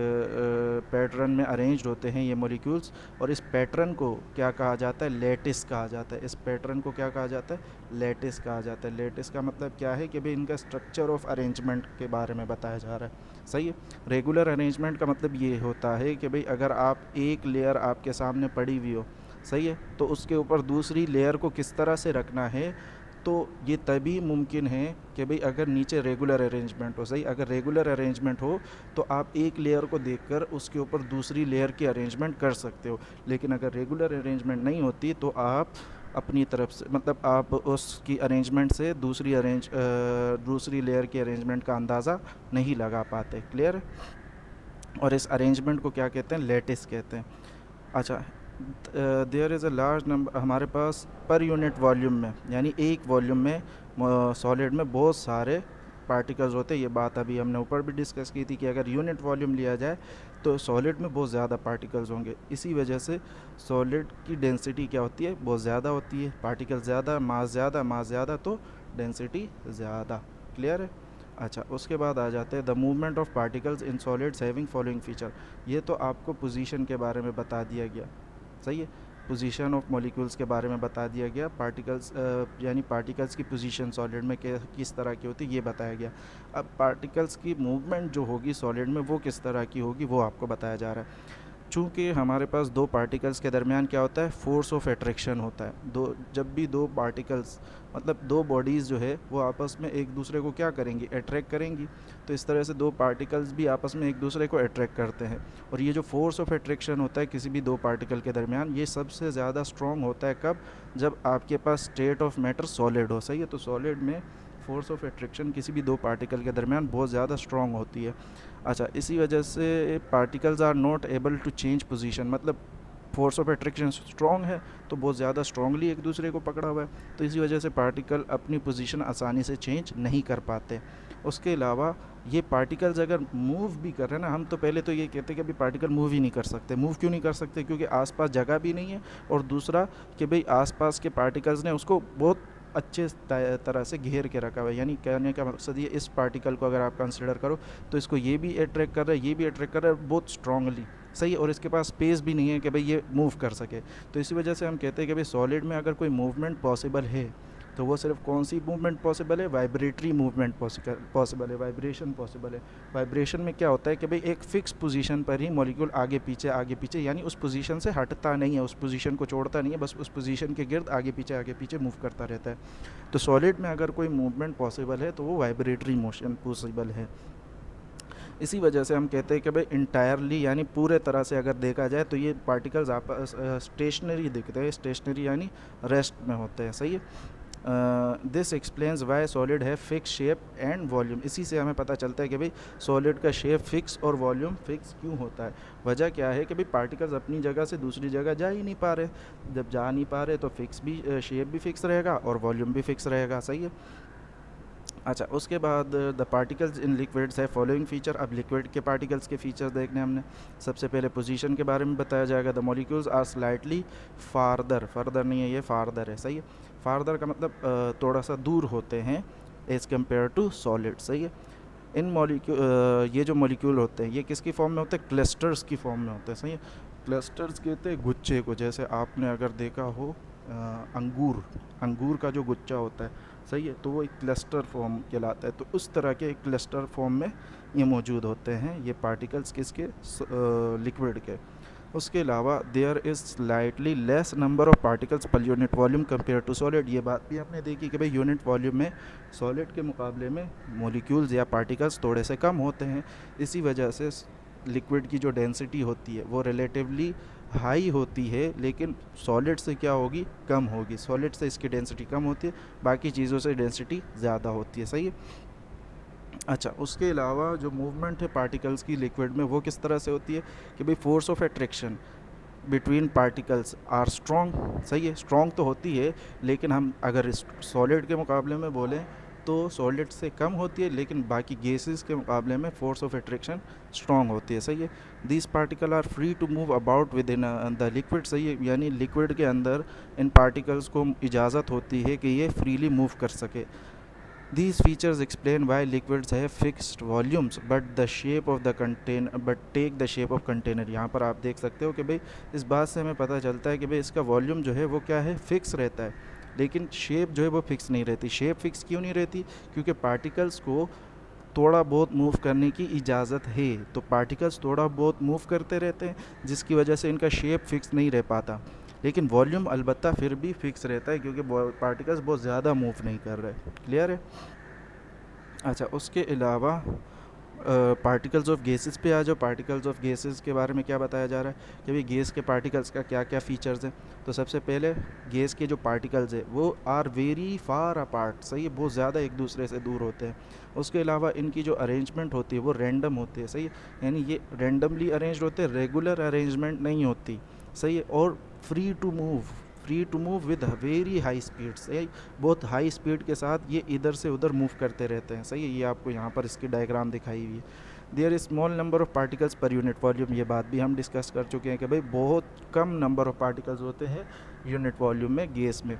पैटर्न में अरेंज्ड होते हैं ये मॉलिक्यूल्स, और इस पैटर्न को क्या कहा जाता है, लैटिस कहा जाता है। इस पैटर्न को क्या कहा जाता है, लैटिस कहा जाता है। लैटिस का मतलब क्या है कि भाई इनका स्ट्रक्चर ऑफ अरेंजमेंट के बारे में बताया जा रहा है। सही है। रेगुलर अरेंजमेंट का मतलब ये होता है कि भाई अगर आप एक लेयर आपके सामने पड़ी हुई हो, सही है, तो उसके ऊपर दूसरी लेयर को किस तरह से रखना है, तो ये तभी मुमकिन है कि भाई अगर नीचे रेगुलर अरेंजमेंट हो। सही, अगर रेगुलर अरेंजमेंट हो तो आप एक लेयर को देखकर उसके ऊपर दूसरी लेयर की अरेंजमेंट कर सकते हो, लेकिन अगर रेगुलर अरेंजमेंट नहीं होती तो आप अपनी तरफ से, मतलब आप उसकी अरेंजमेंट से दूसरी लेयर की अरेंजमेंट का अंदाज़ा नहीं लगा पाते। क्लियर है। और इस अरेंजमेंट को क्या कहते हैं, लेटिस कहते हैं। अच्छा, there is a large number, हमारे पास पर यूनिट वॉल्यूम में, यानी एक वॉल्यूम में सॉलिड में बहुत सारे पार्टिकल्स होते हैं। ये बात अभी हमने ऊपर भी डिस्कस की थी कि अगर यूनिट वॉल्यूम लिया जाए तो सॉलिड में बहुत ज़्यादा पार्टिकल्स होंगे। इसी वजह से सॉलिड की डेंसिटी क्या होती है, बहुत ज़्यादा होती है। पार्टिकल ज़्यादा, मास ज़्यादा, मास ज़्यादा तो डेंसिटी ज़्यादा। क्लियर है। अच्छा, उसके बाद आ जाते हैं the movement of particles in solids having following feature. ये तो आपको पोजीशन के बारे में बता दिया गया, सही है। पोजीशन ऑफ मॉलिक्यूल्स के बारे में बता दिया गया। पार्टिकल्स यानी पार्टिकल्स की पोजीशन सॉलिड में किस तरह की होती है ये बताया गया। अब पार्टिकल्स की मूवमेंट जो होगी सॉलिड में वो किस तरह की होगी वो आपको बताया जा रहा है। चूँकि हमारे पास दो पार्टिकल्स के दरमियान क्या होता है, फोर्स ऑफ अट्रैक्शन होता है। जब भी दो पार्टिकल्स मतलब दो बॉडीज़ जो है वो आपस में एक दूसरे को क्या करेंगी, अट्रैक्ट करेंगी। तो इस तरह से दो पार्टिकल्स भी आपस में एक दूसरे को अट्रैक्ट करते हैं। और ये जो फोर्स ऑफ अट्रैक्शन होता है किसी भी दो पार्टिकल के दरमियान, ये सबसे ज़्यादा स्ट्रॉन्ग होता है कब, जब आपके पास स्टेट ऑफ मैटर सॉलिड हो, सही है। तो सॉलिड में फोर्स ऑफ अट्रैक्शन किसी भी दो पार्टिकल के दरमियान बहुत ज़्यादा स्ट्रॉन्ग होती है। अच्छा, इसी वजह से particles are not able to change position, मतलब फोर्स ऑफ अट्रैक्शन स्ट्रॉन्ग है तो बहुत ज़्यादा स्ट्रॉन्गली एक दूसरे को पकड़ा हुआ है, तो इसी वजह से पार्टिकल अपनी पोजीशन आसानी से चेंज नहीं कर पाते। उसके अलावा ये पार्टिकल्स अगर मूव भी कर रहे हैं ना, हम तो पहले तो ये कहते हैं कि अभी पार्टिकल मूव ही नहीं कर सकते। मूव क्यों नहीं कर सकते, क्योंकि आसपास जगह भी नहीं है, और दूसरा कि भाई आसपास के पार्टिकल्स ने उसको बहुत अच्छे तरह से घेर के रखा हुआ है। यानी कहने का मकसद ये, इस पार्टिकल को अगर आप कंसिडर करो तो इसको ये भी अट्रैक्ट कर रहा है, ये भी अट्रैक्ट कर रहा है बहुत स्ट्रांगली, सही है। और इसके पास स्पेस भी नहीं है कि भाई ये मूव कर सके। तो इसी वजह से हम कहते हैं कि भाई सॉलिड में अगर कोई मूवमेंट पॉसिबल है तो वो सिर्फ कौन सी मूवमेंट पॉसिबल है, वाइब्रेटरी मूवमेंट पॉसिबल है, वाइब्रेशन पॉसिबल है। वाइब्रेशन में क्या होता है कि भाई एक फ़िक्स पोजीशन पर ही मॉलिक्यूल आगे पीछे, यानी उस पोजीशन से हटता नहीं है, उस पोजीशन को छोड़ता नहीं है, बस उस पोजीशन के गिर्द आगे पीछे मूव करता रहता है। तो सॉलिड में अगर कोई मूवमेंट पॉसिबल है तो वो वाइब्रेटरी मोशन पॉसिबल है। इसी वजह से हम कहते हैं कि भाई इंटायरली यानी पूरे तरह से अगर देखा जाए तो ये पार्टिकल्स आपस स्टेशनरी दिखते हैं, स्टेशनरी यानी रेस्ट में होते हैं, सही है। दिस एक्सप्लेन्स वाई सॉलिड है फिक्स शेप एंड वॉल्यूम। इसी से हमें पता चलता है कि भाई सॉलिड का शेप फिक्स और वॉल्यूम फिक्स क्यों होता है। वजह क्या है कि भाई पार्टिकल्स अपनी जगह से दूसरी जगह जा ही नहीं पा रहे। जब जा नहीं पा रहे तो फिक्स भी शेप भी फिक्स रहेगा और वॉल्यूम भी फिक्स रहेगा, सही है। अच्छा, उसके बाद द पार्टिकल्स इन लिक्विड्स है फॉलोइंग फ़ीचर। अब लिक्विड के पार्टिकल्स के फ़ीचर्स देखने हमने। सबसे पहले पोजीशन के बारे में बताया जाएगा। The molecules are slightly further नहीं है, ये फार्दर है, सही है। फार्दर का मतलब थोड़ा सा दूर होते हैं एज़ कम्पेयर टू सॉलिड, सही है। इन मॉलिक्यूल ये जो मॉलिक्यूल होते हैं ये किसकी फॉर्म में होते हैं, क्लस्टर्स की फॉर्म में होते हैं, सही है। क्लस्टर्स कहते हैं गुच्छे को, जैसे आपने अगर देखा हो अंगूर का जो गुच्छा होता है, सही है, तो वो एक क्लस्टर फॉर्म कहलाता है। तो उस तरह के एक क्लस्टर फॉर्म में ये मौजूद होते हैं, ये पार्टिकल्स किसके, लिक्विड के। उसके अलावा there is slightly less number of particles per unit volume compare to solid. ये बात भी आपने देखी कि भाई यूनिट वॉल्यूम में सॉलिड के मुकाबले में मॉलिक्यूल्स या पार्टिकल्स थोड़े से कम होते हैं। इसी वजह से लिक्विड की जो डेंसिटी होती है वो रिलेटिवली हाई होती है, लेकिन सॉलिड से क्या होगी, कम होगी। सॉलिड से इसकी डेंसिटी कम होती है, बाकी चीज़ों से डेंसिटी ज़्यादा होती है, सही है। अच्छा, उसके अलावा जो मूवमेंट है पार्टिकल्स की लिक्विड में वो किस तरह से होती है कि भाई force of attraction between particles are strong, सही है। स्ट्रॉन्ग तो होती है, लेकिन हम अगर सॉलिड के मुकाबले में बोलें तो सॉलिड से कम होती है, लेकिन बाकी गैसेस के मुकाबले में फोर्स ऑफ अट्रैक्शन स्ट्रॉन्ग होती है, सही है। This particle are free to move about within the liquid, सही है। यानी लिक्विड के अंदर इन पार्टिकल्स को इजाज़त होती है कि ये फ्रीली मूव कर सके। These features explain why liquids have fixed volumes but take the shape of container। यहाँ पर आप देख सकते हो कि भाई इस बात से हमें पता चलता है कि भाई इसका वॉल्यूम जो है वो क्या है, फिक्स रहता है, लेकिन शेप जो है वो फिक्स नहीं रहती। शेप फिक्स क्यों नहीं रहती, क्योंकि पार्टिकल्स को थोड़ा बहुत मूव करने की इजाज़त है, तो पार्टिकल्स थोड़ा बहुत मूव करते रहते हैं जिसकी वजह से इनका शेप फिक्स नहीं रह पाता। लेकिन वॉल्यूम अलबत्ता फिर भी फिक्स रहता है क्योंकि पार्टिकल्स बहुत ज़्यादा मूव नहीं कर रहे। क्लियर है। अच्छा, उसके अलावा पार्टिकल्स ऑफ गैसेस पे आ जाओ। पार्टिकल्स ऑफ गैसेस के बारे में क्या बताया जा रहा है कि भाई गैस के पार्टिकल्स का क्या क्या फ़ीचर्स हैं। तो सबसे पहले गैस के जो पार्टिकल्स है वो आर वेरी फार अपार्ट, सही है, बहुत ज़्यादा एक दूसरे से दूर होते हैं। उसके अलावा इनकी जो अरेंजमेंट होती है वो रैंडम होती है, सही है, यानी ये रैंडमली अरेंज होते हैं, रेगुलर अरेंजमेंट नहीं होती, सही है। और free to move, free to move with very high speed, सही, बहुत हाई स्पीड के साथ ये इधर से उधर मूव करते रहते हैं, सही है। ये आपको यहाँ पर इसकी डायग्राम दिखाई हुई है। There is small number of particles per unit volume, ये बात भी हम डिस्कस कर चुके हैं कि भाई बहुत कम नंबर ऑफ पार्टिकल्स होते हैं यूनिट वॉल्यूम में गैस में।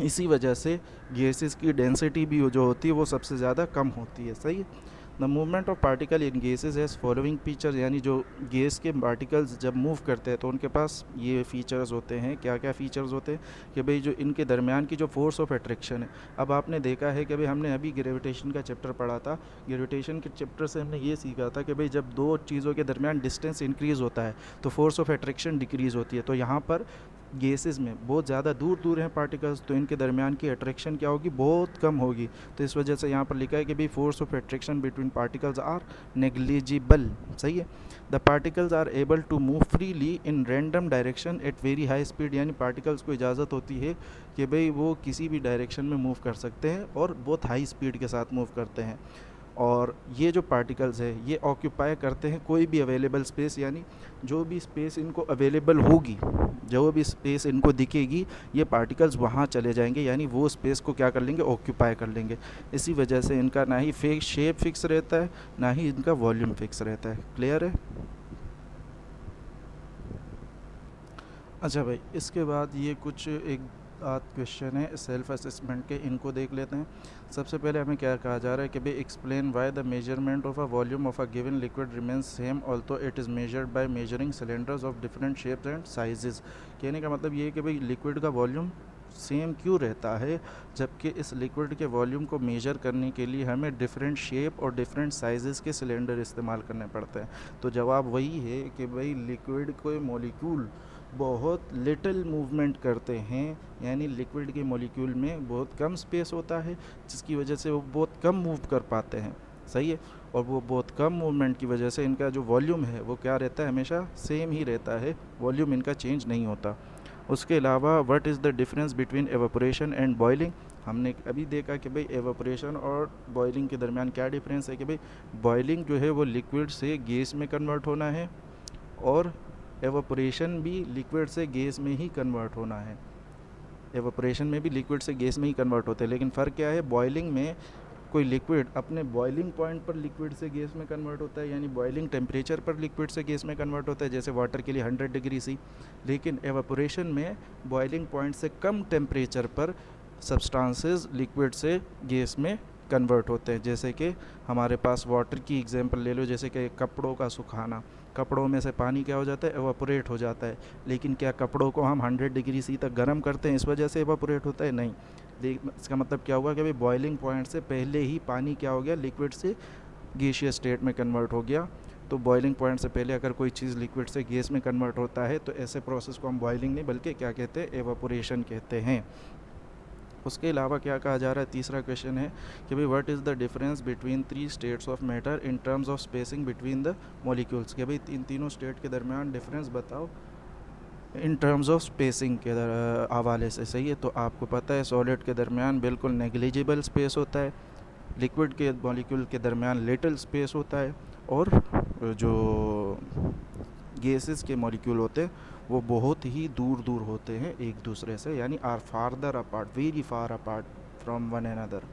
इसी वजह से गैसेस की डेंसिटी भी जो होती है वो सबसे ज़्यादा कम होती है, सही है। The movement of particle in gases has following features, यानी जो गैस के पार्टिकल्स जब मूव करते हैं तो उनके पास ये फीचर्स होते हैं। क्या क्या फीचर्स होते हैं कि भाई जो इनके दरमियान की जो फोर्स ऑफ अट्रैक्शन है, अब आपने देखा है कि भाई हमने अभी ग्रेविटेशन का चैप्टर पढ़ा था। ग्रेविटेशन के चैप्टर से हमने ये सीखा था कि भाई जब दो चीज़ों के दरमियान डिस्टेंस इंक्रीज़ होता है तो फोर्स ऑफ अट्रैक्शन डिक्रीज़ होती है। तो यहाँ पर गैसेस में बहुत ज़्यादा दूर दूर हैं पार्टिकल्स, तो इनके दरमियान की अट्रैक्शन क्या होगी, बहुत कम होगी। तो इस वजह से यहाँ पर लिखा है कि भाई force of attraction between particles are negligible, सही है। The particles are able to move freely in random direction at very high speed, यानी पार्टिकल्स को इजाज़त होती है कि भाई वो किसी भी डायरेक्शन में मूव कर सकते हैं और बहुत हाई स्पीड के साथ मूव करते हैं। और ये जो पार्टिकल्स है ये ऑक्यूपाई करते हैं कोई भी अवेलेबल स्पेस, यानी जो भी स्पेस इनको अवेलेबल होगी, जो भी स्पेस इनको दिखेगी, ये पार्टिकल्स वहाँ चले जाएंगे, यानी वो स्पेस को क्या कर लेंगे, ऑक्यूपाई कर लेंगे। इसी वजह से इनका ना ही शेप फिक्स रहता है, ना ही इनका वॉल्यूम फिक्स रहता है। क्लियर है? अच्छा भाई, इसके बाद ये कुछ एक आध क्वेश्चन है सेल्फ असेसमेंट के, इनको देख लेते हैं। सबसे पहले हमें क्या कहा जा रहा है कि भाई explain why the measurement of a volume of a given liquid remains same also it is measured by measuring cylinders of different shapes and sizes. कहने का मतलब ये है कि भाई लिक्विड का वॉल्यूम सेम क्यों रहता है जबकि इस लिक्विड के वॉल्यूम को मेजर करने के लिए हमें डिफरेंट शेप और डिफरेंट साइजेस के सिलेंडर इस्तेमाल करने पड़ते हैं। तो जवाब वही है कि भाई लिक्विड के मॉलिक्यूल बहुत लिटिल मूवमेंट करते हैं, यानी लिक्विड के मॉलिक्यूल में बहुत कम स्पेस होता है जिसकी वजह से वो बहुत कम मूव कर पाते हैं, सही है। और वो बहुत कम मूवमेंट की वजह से इनका जो वॉल्यूम है वो क्या रहता है, हमेशा सेम ही रहता है, वॉल्यूम इनका चेंज नहीं होता। उसके अलावा what is the difference between evaporation and boiling, हमने अभी देखा कि भाई एवापोरेशन और बॉइलिंग के दरमियान क्या डिफरेंस है कि भाई बॉइलिंग जो है वो लिक्विड से गैस में कन्वर्ट होना है और एवापोरेशन भी लिक्विड से गैस में ही कन्वर्ट होना है। एवापोरेशन में भी लिक्विड से गैस में ही कन्वर्ट होते हैं, लेकिन फ़र्क क्या है, बॉइलिंग में कोई लिक्विड अपने बॉइलिंग पॉइंट पर लिक्विड से गैस में कन्वर्ट होता है, यानी बॉइलिंग टेम्परेचर पर लिक्विड से गैस में कन्वर्ट होता है, जैसे वाटर के लिए 100 डिग्री सी। लेकिन एवापोरेशन में बॉइलिंग पॉइंट से कम टेम्परेचर पर सब्सटेंसेस लिक्विड से गैस में कन्वर्ट होते हैं। जैसे कि हमारे पास वाटर की एग्जांपल ले लो, जैसे कि कपड़ों का सुखाना, कपड़ों में से पानी क्या हो जाता है, एवापोरेट हो जाता है। लेकिन क्या कपड़ों को हम 100 डिग्री सी तक गर्म करते हैं इस वजह से एवापोरेट होता है? नहीं। इसका मतलब क्या हुआ कि भाई बॉइलिंग पॉइंट से पहले ही पानी क्या हो गया, लिक्विड से गैसियस स्टेट में कन्वर्ट हो गया। तो बॉइलिंग पॉइंट से पहले अगर कोई चीज़ लिक्विड से गैस में कन्वर्ट होता है तो ऐसे प्रोसेस को हम बॉइलिंग नहीं बल्कि क्या कहते हैं, एवापोरेशन कहते हैं। उसके अलावा क्या कहा जा रहा है, तीसरा क्वेश्चन है कि भाई what is the difference between 3 states of matter in terms of spacing between the molecules, कि भाई तीनों स्टेट के दरमियान डिफरेंस बताओ इन टर्म्स ऑफ स्पेसिंग के हवाले से, सही है। तो आपको पता है सॉलिड के दरमियान बिल्कुल नेग्लिजिबल स्पेस होता है, लिक्विड के मॉलिक्यूल के दरमियान लिटिल स्पेस होता है, और जो गैसेस के मॉलिक्यूल होते हैं वो बहुत ही दूर दूर होते हैं एक दूसरे से, यानी are farther apart, very far apart from one another.